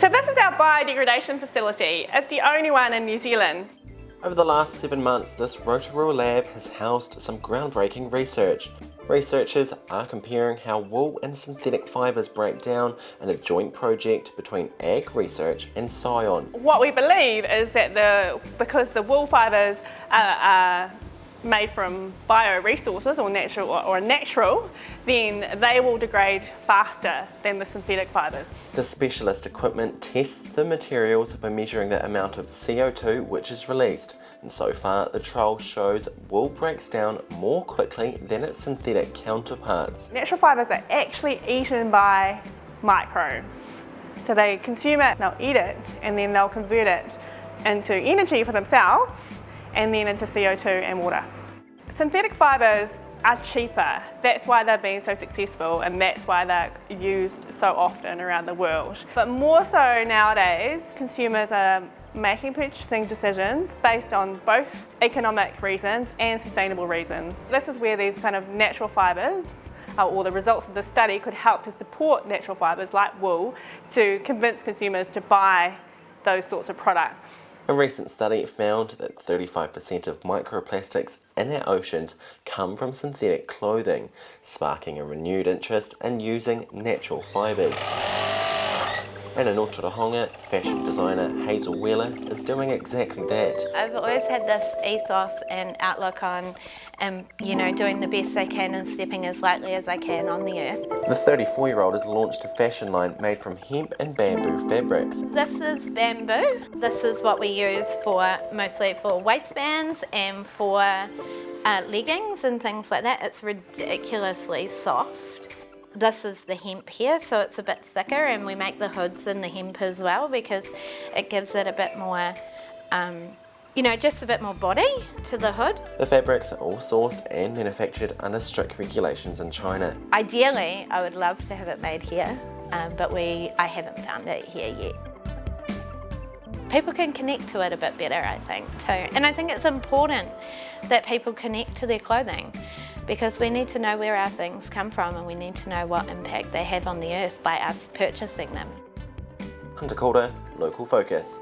So this is our biodegradation facility. It's the only one in New Zealand. Over the last 7 months, this Rotorua lab has housed some groundbreaking research. Researchers are comparing how wool and synthetic fibres break down in a joint project between Ag Research and Scion. What we believe is that because the wool fibres are made from bioresources or natural, then they will degrade faster than the synthetic fibres. The specialist equipment tests the materials by measuring the amount of CO2 which is released, and so far the trial shows wool breaks down more quickly than its synthetic counterparts. Natural fibres are actually eaten by microbes. So they consume it, they'll eat it, and then they'll convert it into energy for themselves and then into CO2 and water. Synthetic fibres are cheaper. That's why they've been so successful, and that's why they're used so often around the world. But more so nowadays, consumers are making purchasing decisions based on both economic reasons and sustainable reasons. This is where these kind of natural fibres, or the results of the study, could help to support natural fibres like wool to convince consumers to buy those sorts of products. A recent study found that 35% of microplastics in our oceans come from synthetic clothing, sparking a renewed interest in using natural fibres. And in Otorohanga, fashion designer Hazel Wheeler is doing exactly that. I've always had this ethos and outlook on doing the best I can and stepping as lightly as I can on the earth. The 34-year-old has launched a fashion line made from hemp and bamboo fabrics. This is bamboo. This is what we use mostly for waistbands and for leggings and things like that. It's ridiculously soft. This is the hemp here, so it's a bit thicker, and we make the hoods in the hemp as well because it gives it a bit more, just a bit more body to the hood. The fabrics are all sourced and manufactured under strict regulations in China. Ideally, I would love to have it made here, but I haven't found it here yet. People can connect to it a bit better, I think, too. And I think it's important that people connect to their clothing, because we need to know where our things come from and we need to know what impact they have on the earth by us purchasing them. Hunter Calder, Local Focus.